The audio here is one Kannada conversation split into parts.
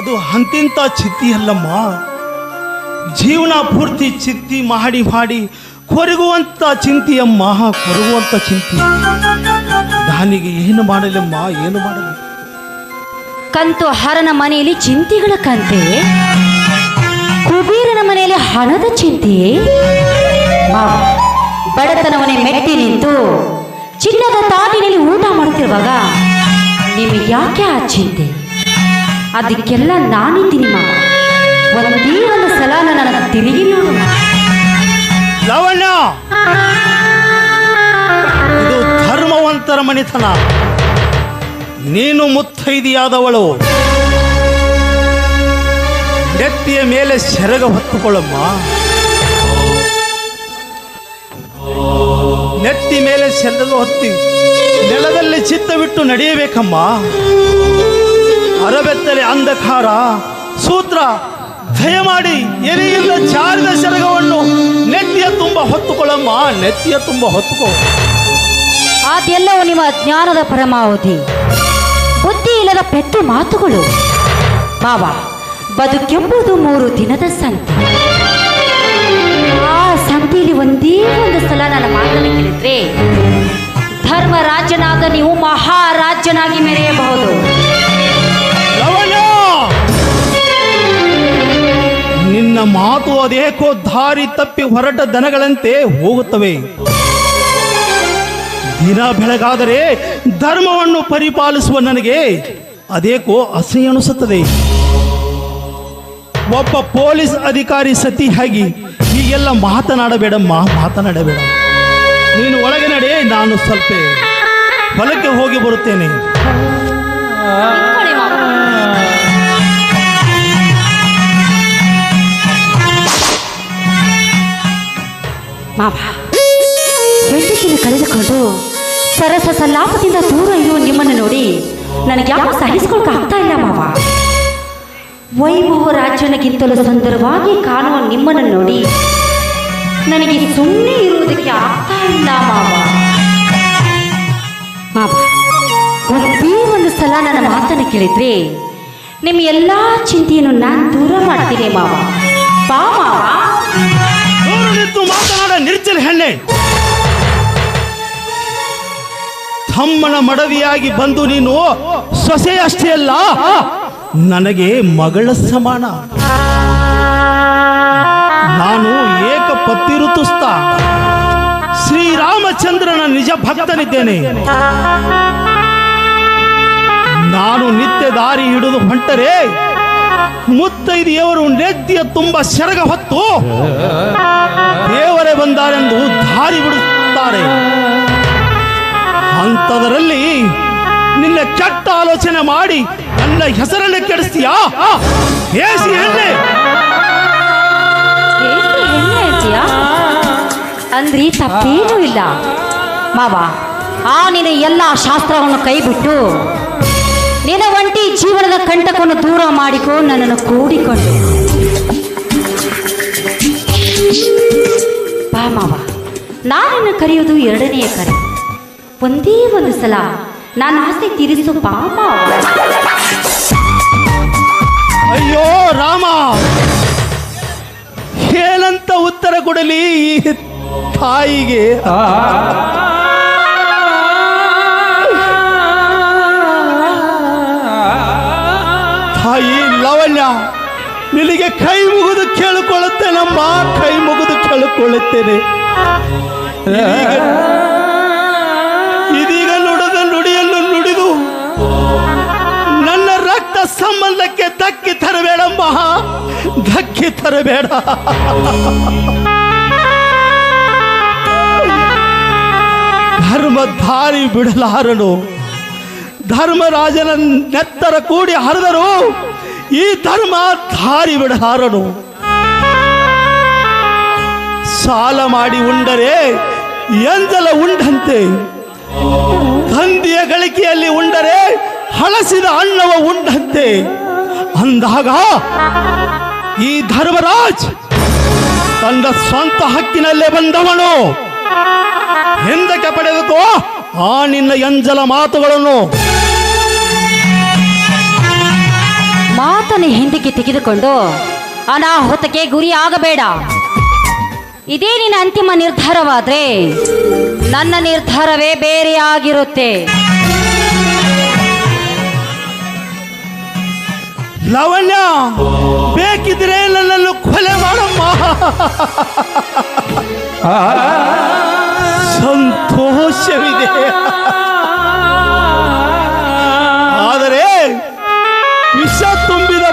ಅದು ಅಂತಿಂತ ಚಿತ್ತಿ ಅಲ್ಲಮ್ಮ. ಜೀವನ ಪೂರ್ತಿ ಚಿಂತಿ ಮಾಡಿ ಮಾಡಿ ಕೊರಗುವಂತ ಚಿಂತೆಯಮ್ಮ, ಕೊರಗುವಂತ ಚಿಂತೆ. ದಾನಿಗೆ ಏನು ಮಾಡಲಮ್ಮ, ಏನು ಮಾಡಲಿ? ಕಂತು ಹರನ ಮನೆಯಲ್ಲಿ ಚಿಂತೆಗಳ ಕಂತೆ, ಕುಬೇರನ ಮನೆಯಲ್ಲಿ ಹಣದ ಚಿಂತೆ. ಬಡತನವನ್ನೇ ಮೆಟ್ಟಿ ನಿಂತು ಚಿನ್ನದ ತಾಟಿನಲ್ಲಿ ಊಟ ಮಾಡುತ್ತಿರುವಾಗ ನಿಮಗೆ ಯಾಕೆ ಆ ಚಿಂತೆ? ಅದಕ್ಕೆಲ್ಲ ನಾನಿದ್ದೀನಿ ಮಾವ. ಒಂದೇ ಒಂದು ಸಲ ನನ್ನ ತಿರುಗಿ ನೋಡು. ಲವಣ್ಯ, ಇದು ಧರ್ಮವಂತರ ಮನೆತನ. ನೀನು ಮುತ್ತೈದೆಯಾದವಳು, ನೆತ್ತಿಯ ಮೇಲೆ ಸೆರಗ ಹೊತ್ತುಕೊಳ್ಳಮ್ಮ. ನೆತ್ತಿ ಮೇಲೆ ಸೆರಗ ಹೊತ್ತಿ ನೆಲದಲ್ಲಿ ಚಿತ್ತವಿಟ್ಟು ನಡೆಯಬೇಕಮ್ಮ. ಅರಬೆತ್ತಲೆ ಅಂಧಕಾರ ಸೂತ್ರ ದಯಮಾಡಿ ಎಲೆಯಿಂದ ಜಾರಿದ ಸೆರಗವನ್ನು ನೆತ್ತಿಯ ತುಂಬ ಹೊತ್ತುಕೊಳ್ಳಮ್ಮ, ನೆತ್ತಿಯ ತುಂಬ ಹೊತ್ತುಕೋ. ಅದೆಲ್ಲವೂ ನಿಮ್ಮ ಜ್ಞಾನದ ಪರಮಾವಧಿ, ಬುದ್ಧಿ ಇಲ್ಲದ ಪೆಟ್ಟು ಮಾತುಗಳು. ಬಾಬಾ, ಬದುಕೆಂಬುದು 3 ದಿನದ ಸಂತೆ. ಆ ಸಂತೆಯಲ್ಲಿ ಒಂದೇ ಒಂದು ಸಲ ನನ್ನ ಮಾತನ್ನು ಕೇಳಿದ್ರೆ ಧರ್ಮರಾಜ್ಯನಾದ ನೀವು ಮಹಾರಾಜ್ಯನಾಗಿ ಮೆರೆಯಬಹುದು. ನಿನ್ನ ಮಾತು ಅದೇಕೋ ದಾರಿ ತಪ್ಪಿ ಹೊರಟ ದನಗಳಂತೆ ಹೋಗುತ್ತವೆ. ದಿನ ಬೆಳಗಾದರೆ ಧರ್ಮವನ್ನು ಪರಿಪಾಲಿಸುವ ನನಗೆ ಅದೇಕೋ ಅಸಹ್ಯ ಅನಿಸುತ್ತದೆ. ಒಬ್ಬ ಪೊಲೀಸ್ ಅಧಿಕಾರಿ ಸತಿಯಾಗಿ ಹೀಗೆಲ್ಲ ಮಾತನಾಡಬೇಡಮ್ಮ, ಮಾತನಾಡಬೇಡ. ನೀನು ಒಳಗೆ ನಡೆ, ನಾನು ಸ್ವಲ್ಪ ಹೊಲಕ್ಕೆ ಹೋಗಿ ಬರುತ್ತೇನೆ. ಮಾವ, ಹೆಂಡತಿಯನ್ನು ಕಳೆದುಕೊಂಡು ಸರಸ ಸಲಾಪದಿಂದ ದೂರ ಇರುವ ನಿಮ್ಮನ್ನು ನೋಡಿ ನನಗೆ ಯಾವ ಸಹಿಸಿಕೊಳ್ಳಕ್ಕೆ ಆಗ್ತಾ ಇಲ್ಲ ಮಾವ. ವೈಭವ ರಾಜ್ಯನಿಗಿಂತಲೂ ಸುಂದರವಾಗಿ ಕಾಣುವ ನಿಮ್ಮನ್ನು ನೋಡಿ ನನಗೆ ಸುಮ್ಮನೆ ಇರುವುದಕ್ಕೆ ಆಗ್ತಾ ಇಲ್ಲ ಮಾವ. ಮಾವ, ಒಂದೇ ಒಂದು ಸಲ ನನ್ನ ಮಾತನ್ನು ಕೇಳಿದ್ರೆ ನಿಮ್ಮ ಎಲ್ಲ ಚಿಂತೆಯನ್ನು ನಾನು ದೂರ ಮಾಡ್ತೀನಿ ಮಾವ. ಬಾ ಮಾವ. ಮಾತನಾಡ ನಿರ್ಜಲ ಹೆಣ್ಣೆ, ತಮ್ಮನ ಮಡವಿಯಾಗಿ ಬಂದು ನೀನು ಸೊಸೆ ಅಷ್ಟೇ ಅಲ್ಲ, ನನಗೆ ಮಗಳ ಸಮಾನ. ನಾನು ಏಕ ಪತಿ ಋತುಸ್ಥ ಶ್ರೀರಾಮಚಂದ್ರನ ನಿಜ ಭಕ್ತನಿದ್ದೇನೆ. ನಾನು ನಿತ್ಯ ದಾರಿ ಹಿಡಿದು ಹೊಂಟರೆ ಮುತ್ತೈದೆಯವರು ನೆತ್ತಿಯ ತುಂಬ ಸೆರಗ ಹೊತ್ತು ದೇವರೇ ಬಂದಾರೆಂದು ದಾರಿ ಬಿಡುತ್ತಾರೆ. ಅಂಥದರಲ್ಲಿ ನಿನ್ನ ಕೆಟ್ಟ ಆಲೋಚನೆ ಮಾಡಿ ನನ್ನ ಹೆಸರನ್ನು ಕೆಡಿಸ್ತೀಯಾ? ಅಂದ್ರಿ ತಪ್ಪೇನೂ ಇಲ್ಲ ಮಾವ. ಆ ನಿನ್ನ ಎಲ್ಲ ಶಾಸ್ತ್ರವನ್ನು ಕೈಬಿಟ್ಟು ನಿನ್ನ ಒಂಟಿ ಜೀವನದ ಕಂಟಕವನ್ನು ದೂರ ಮಾಡಿಕೊ, ನನ್ನನ್ನು ಕೂಡಿಕೊಂಡು ಬಾ ಮಾವ. ನಾನನ್ನು ಕರೆಯೋದು 2ನೇ ಕರೆ. ಒಂದೇ ಒಂದು ಸಲ ನಾನು ಆಸೆ ತೀರಿಸು ಬಾ ಮಾವ. ಅಯ್ಯೋ ರಾಮ, ಏನಂತ ಉತ್ತರ ಕೊಡಲಿ ಈ ತಾಯಿಗೆ? ತಾಯಿ ಲವಣ್ಯ, ನಿನಗೆ ಕೈ ಮುಗಿದು ಕೇಳಿಕೊಳ್ಳುತ್ತೇನಮ್ಮ, ಕೈ ಮುಗಿದು ಕೇಳಿಕೊಳ್ಳುತ್ತೇನೆ. ಇದೀಗ ನುಡಿದ ನುಡಿಯನ್ನು ನುಡಿದು ನನ್ನ ರಕ್ತ ಸಂಬಂಧಕ್ಕೆ ಧಕ್ಕೆ ತರಬೇಡಮ್ಮ, ಧಕ್ಕೆ ತರಬೇಡ. ಧರ್ಮ ದಾರಿ ಬಿಡಲಾರನು, ಧರ್ಮರಾಜನ ನೆತ್ತರ ಕೂಡಿ ಹರಿದರು ಈ ಧರ್ಮ ದಾರಿ ಬಿಡಲಾರನು. ಸಾಲ ಮಾಡಿ ಉಂಡರೆ ಎಂದಲ ಉಂಡಂತೆ, ತಂದೆಯ ಗಳಿಕೆಯಲ್ಲಿ ಉಂಡರೆ ಹಳಸಿದ ಅನ್ನವ ಉಂಡಂತೆ ಅಂದಾಗ ಈ ಧರ್ಮರಾಜ್ ತನ್ನ ಸ್ವಂತ ಹಕ್ಕಿನಲ್ಲೇ ಬಂದವನು. ಹಿಂದಕ್ಕೆ ಪಡೆದುಕೋ ಆ ನಿನ್ನ ಎಂಜಲ ಮಾತುಗಳನ್ನು. ಮಾತನ್ನು ಹಿಂದಕ್ಕೆ ತೆಗೆದುಕೊಂಡು ಅನಾಹುತಕ್ಕೆ ಗುರಿ ಆಗಬೇಡ. ಇದೇ ನಿನ್ನ ಅಂತಿಮ ನಿರ್ಧಾರವಾದ್ರೆ ನನ್ನ ನಿರ್ಧಾರವೇ ಬೇರೆಯಾಗಿರುತ್ತೆ. ಲಾವಣ್ಯ, ಬೇಕಿದ್ರೆ ನನ್ನನ್ನು ಕೊಲೆ ಮಾಡಮ್ಮ. ಸಂತೋಷವಿದೆ, ಆದರೆ ವಿಷ ತುಂಬಿದ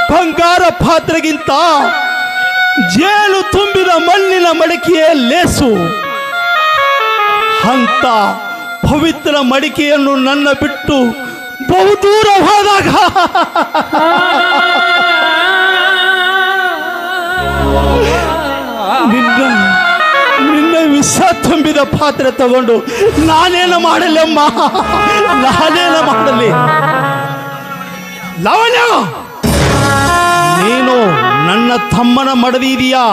ಬಂಗಾರ ಪಾತ್ರೆಗಿಂತ ಜೇನು ತುಂಬಿದ ಮಣ್ಣಿನ ಮಡಿಕೆಯೇ ಲೇಸು. ಅಂತ ಪವಿತ್ರ ಮಡಿಕೆಯನ್ನು ನನ್ನ ಬಿಟ್ಟು ಬಹುದೂರ ಹೋದಾಗ ನಿನ್ನ ವಿಷ ತುಂಬಿದ ಪಾತ್ರೆ ತಗೊಂಡು ನಾನೇನು ಮಾಡಲಿ ಅಮ್ಮ, ನಾನೇನು ಮಾಡಲಿ? ಲಾವಣ್ಯ, ನೀನು ನನ್ನ ತಮ್ಮನ ಮಡದಿ ಇದೆಯಾ?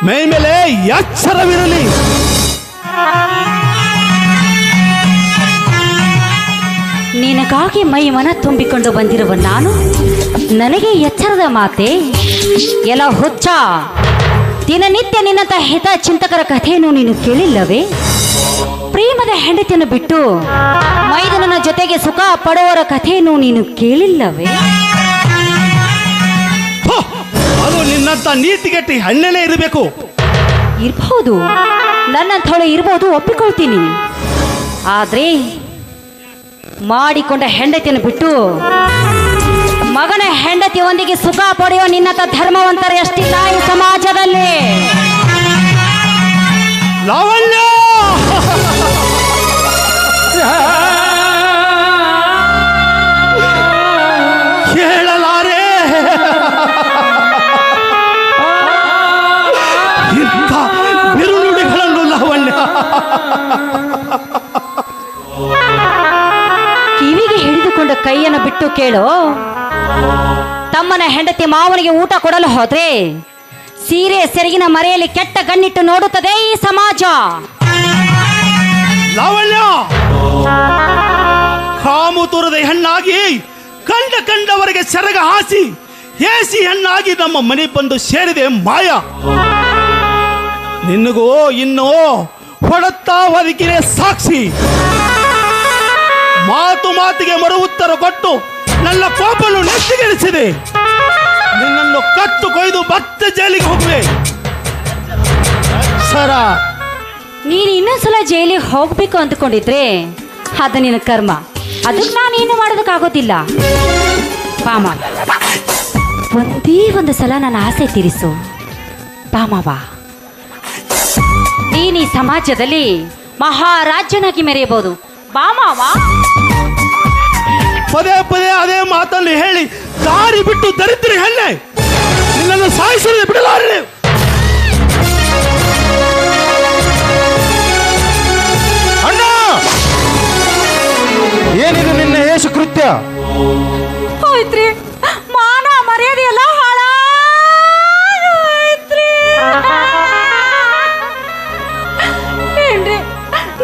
ಮೇಲ್ಮೇಲೆ ಎಚ್ಚರವಿರಲಿ. ನಿನಗಾಗಿ ಮೈ ಮನ ತುಂಬಿಕೊಂಡು ಬಂದಿರುವ ನಾನು ನನಗೆ ಎಚ್ಚರದ ಮಾತೆ? ಎಲ್ಲ ಹುಚ್ಚ, ದಿನನಿತ್ಯ ನಿನ್ನಂತ ಹಿತ ಚಿಂತಕರ ಕಥೆಯನ್ನು ನೀನು ಕೇಳಿಲ್ಲವೇ? ಪ್ರೇಮದ ಹೆಂಡತಿಯನ್ನು ಬಿಟ್ಟು ಮೈದನನ ಜೊತೆಗೆ ಸುಖ ಪಡುವವರ ಕಥೆಯನ್ನು ನೀನು ಕೇಳಿಲ್ಲವೇ? ಅದು ನಿನ್ನಂತ ನೀತಿಗೆಟ್ಟಿ ಹಣ್ಣೆಲೆ ಇರಬೇಕು. ಇರ್ಬಹುದು, ನನ್ನಂಥವಳು ಇರ್ಬೋದು, ಒಪ್ಪಿಕೊಳ್ತೀನಿ. ಆದ್ರೆ ಮಾಡಿಕೊಂಡ ಹೆಂಡತಿಯನ್ನು ಬಿಟ್ಟು ಮಗನ ಹೆಂಡತಿಯೊಂದಿಗೆ ಸುಖ ಪಡೆಯೋ ನಿನ್ನಂತ ಧರ್ಮವಂತರ ಎಷ್ಟಿಲ್ಲ ಈ ಸಮಾಜದಲ್ಲಿ. ಲಾವಣ್ಯ, ಕೇಳಲಾರೆ. ಇಂಥ ಬಿರುನುಡಿಗಳನ್ನು ಲಾವಣ್ಯ ಕಿವಿಗೆ ಹಿಡಿದುಕೊಂಡ ಕೈಯನ್ನು ಬಿಟ್ಟು ಕೇಳು. ತಮ್ಮನ ಹೆಂಡತಿ ಮಾವನಿಗೆ ಊಟ ಕೊಡಲು ಹೋದ್ರೆ ಸೀರೆ ಸೆರಗಿನ ಮರೆಯಲ್ಲಿ ಕೆಟ್ಟ ಗಣ್ಣಿಟ್ಟು ನೋಡುತ್ತದೆ ಈ ಸಮಾಜ. ಲಾವಣ್ಯ, ಕಾಮು ತುರದ ಹೆಣ್ಣಾಗಿ ಕಂಡವರಿಗೆ ಸೆರಗ ಹಾಸಿ ಹೇಸಿ ಹೆಣ್ಣಾಗಿ ನಮ್ಮ ಮನೆ ಬಂದು ಸೇರಿದೆ ಮಾಯ. ನಿನಗೂ ಇನ್ನು ಹೊಡತ್ತಾ ಬದುಕಿನೇ ಸಾಕ್ಷಿ. ಮಾತಿಗೆ ಮರು ಉತ್ತರ ಕೊಟ್ಟು ನನ್ನ ಕೋಪವನ್ನು ನೆತ್ತಿಗೆಳಿಸಿದೆ. ನಿನ್ನನ್ನು ಕತ್ತು ಕೊಯ್ದು ಮತ್ತೆ ಜೈಲಿಗೆ ಹೋಗುವೆ. ಸರ, ನೀನು ಇನ್ನೊಂದ್ಸಲ ಜೈಲಿಗೆ ಹೋಗ್ಬೇಕು ಅಂದ್ಕೊಂಡಿದ್ರೆ ಅದು ನಿನ್ನ ಕರ್ಮ. ಅದಕ್ಕೆ ನಾನೇನು ಮಾಡೋದಕ್ಕಾಗೋದಿಲ್ಲ. ಬಾಮ, ಒಂದೇ ಒಂದು ಸಲ ನನ್ನ ಆಸೆ ತೀರಿಸು. ಬಾಮವ, ನೀನು ಈ ಸಮಾಜದಲ್ಲಿ ಮಹಾರಾಜ್ಯನಾಗಿ ಮೆರೆಯಬಹುದು. ಬಾಮವ, ಪದೇ ಪದೇ ಅದೇ ಮಾತನ್ನು ಹೇಳಿ ದಾರಿ ಬಿಟ್ಟು ದರಿದ್ರಿ ಹೆಣ್ಣೆ, ನಿನ್ನನ್ನು ಸಾಯಿಸದೆ ಬಿಡಲಾರೆ. ಅಣ್ಣ, ಏನಿದು ನಿನ್ನ ಯೇಸು ಕೃತ್ಯ? ಹೋಯ್ತ್ರಿ, ಮಾನ ಮರ್ಯಾದೆ ಎಲ್ಲ ಹಾಳಾಗೋಯ್ತ್ರಿ. ಏನ್ರಿ,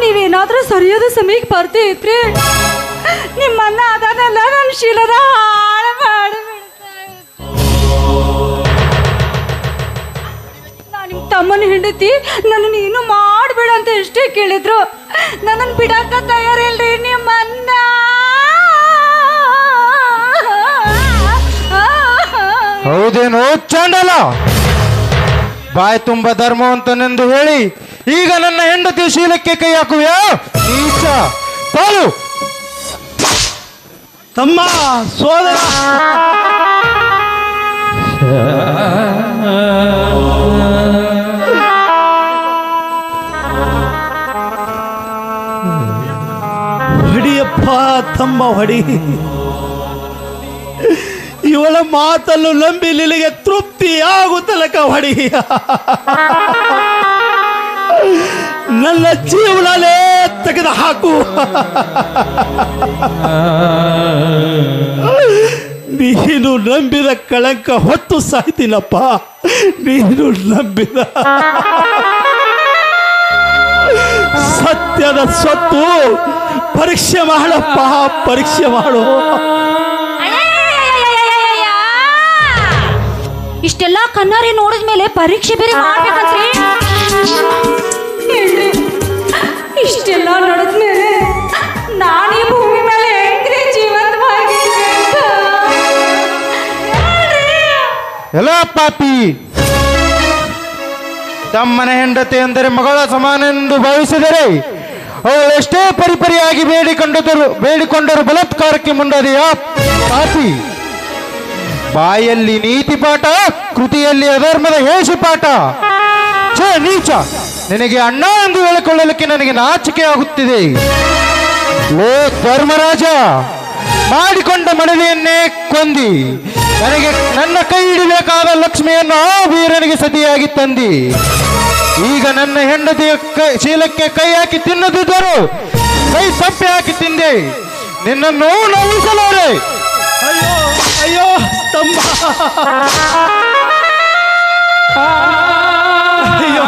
ನೀವೇನಾದ್ರೂ ಸರಿಯಾದ ಸಮಯಕ್ಕೆ ಬರ್ತೀತ್ರಿ? ನಿಮ್ಮನ್ನ ಅದನ್ನೆಲ್ಲ ನನ್ನ ಶೀಲದ ಹಾಳು ಮಾಡಿಬಿಡ್ತಾ ಇತ್ತು. ನಾನು ನಿಮ್ಮ ತಮ್ಮನ ಹೆಂಡತಿ, ನನ್ನನ್ನು ಏನು ಮಾಡಬೇಡ ಅಂತ ಎಷ್ಟೇ ಕೇಳಿದ್ರು ನನ್ನನ್ನು ಬಿಡಕ್ಕ ತಯಾರಿಲ್ರಿ ನಿಮ್ಮನ್ನ. ಹೌದೇನೋ ಚಾಂಡಲ, ಬಾಯಿ ತುಂಬ ಧರ್ಮವಂತನೆಂದು ಹೇಳಿ ಈಗ ನನ್ನ ಹೆಂಡತಿ ಶೀಲಕ್ಕೆ ಕೈ ಹಾಕುವ್ಯಾ? ನೀಚ, ಪಾಲು. ತಮ್ಮ, ಸೋದರ, ಹೊಡಿಯಪ್ಪ ತಮ್ಮ, ಹೊಡಿ. ಇವಳ ಮಾತನ್ನು ನಂಬಿ ನಿನಗೆ ತೃಪ್ತಿ ಆಗುತ್ತಲಕ ಹೊಡಿ. ನನ್ನ ಜೀವನನೇ ತೆಗೆದು ಹಾಕು. ನೀನು ನಂಬಿದ ಕಳಂಕ ಹೊತ್ತು ಸಾಯ್ತೀನಪ್ಪ. ನೀನು ನಂಬಿದ ಸತ್ಯದ ಸ್ವತ್ತು ಪರೀಕ್ಷೆ ಮಾಡಪ್ಪ, ಪರೀಕ್ಷೆ ಮಾಡು. ಇಷ್ಟೆಲ್ಲ ಕಣ್ಣಾರೆ ನೋಡಿದ್ಮೇಲೆ ಪರೀಕ್ಷೆ ಬೇರೆ ಮಾಡ್ಬೇಕಂತ್ರಿ. ಏನ್ರಿ, ಇಷ್ಟೆಲ್ಲ ನೋಡಿದ್ಮೇಲೆ ನಾನೀ ಭೂಮಿ ಮೇಲೆ ಹೆಂಗ್ರಿ ಜೀವಂತವಾಗಿರ್ಬೇಕು? ಎಲ್ಲ ಪಾಪಿ, ತಮ್ಮನ ಹೆಂಡತಿ ಎಂದರೆ ಮಗಳ ಸಮಾನೆಂದು ಭಾವಿಸಿದರೆ ಅವಳು ಎಷ್ಟೇ ಪರಿಪರಿಯಾಗಿ ಬೇಡಿಕೊಂಡರು ಬಲಾತ್ಕಾರಕ್ಕೆ ಮುಂದಾದೆಯಾ ಪಾಪಿ? ಬಾಯಲ್ಲಿ ನೀತಿ ಪಾಠ, ಕೃತಿಯಲ್ಲಿ ಅಧರ್ಮದ ಹೇಸಿ ಪಾಠ. ಛೇ ನೀಚ, ನಿನಗೆ ಅಣ್ಣ ಎಂದು ಹೇಳಿಕೊಳ್ಳಲಿಕ್ಕೆ ನನಗೆ ನಾಚಿಕೆ ಆಗುತ್ತಿದೆ. ಲೋ ಧರ್ಮರಾಜ, ಮಾಡಿಕೊಂಡ ಮಡದಿಯನ್ನೇ ಕೊಂದಿ ನನಗೆ ನನ್ನ ಕೈ ಹಿಡಿಬೇಕಾದ ಲಕ್ಷ್ಮಿಯನ್ನು ಆ ವೀರನಿಗೆ ಸತಿಯಾಗಿ ತಂದಿ. ಈಗ ನನ್ನ ಹೆಂಡತಿಯ ಶೀಲಕ್ಕೆ ಕೈ ಹಾಕಿ ತಿನ್ನದಿದ್ದರು ಕೈ ಸಪ್ಪೆ ಹಾಕಿ ತಿಂದೆ. ನಿನ್ನನ್ನು ನೋವಿಸಲಾರೆ. ಅಯ್ಯೋ ಅಯ್ಯೋ ಸ್ತಂಭ, ಅಯ್ಯೋ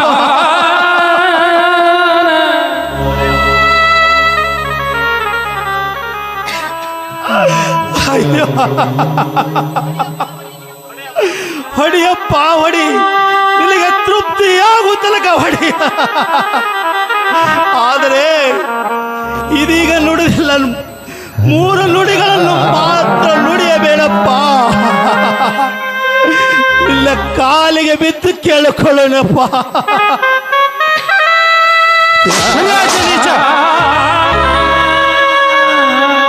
ಅಯ್ಯೋ, ಹೊಡಿಯಪ್ಪ ಹೊಡಿ, ನಿನಗೆ ತೃಪ್ತಿಯಾಗು ತನಕ ಹೊಡಿ. ಆದರೆ ಇದೀಗ ನುಡಿದಿಲ್ಲ, 3 ನುಡಿಗಳನ್ನು ಮಾತ್ರ ನುಡಿಯಬೇಡಪ್ಪ. ಇಲ್ಲ ಕಾಲಿಗೆ ಬಿದ್ದು ಕೇಳಿಕೊಳ್ಳೋಣಪ್ಪ.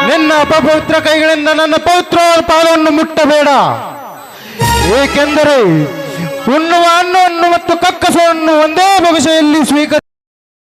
ನಿನ್ನ ಅಪವಿತ್ರ ಕೈಗಳಿಂದ ನನ್ನ ಪವಿತ್ರ ಪಾದವನ್ನು ಮುಟ್ಟಬೇಡ. ಏಕೆಂದರೆ ಉಣ್ಣುವ ಅನ್ನವನ್ನು ಮತ್ತು ಕಕ್ಕಸವನ್ನು ಒಂದೇ ಬಗೆಯಲ್ಲಿ ಸ್ವೀಕರಿಸಿ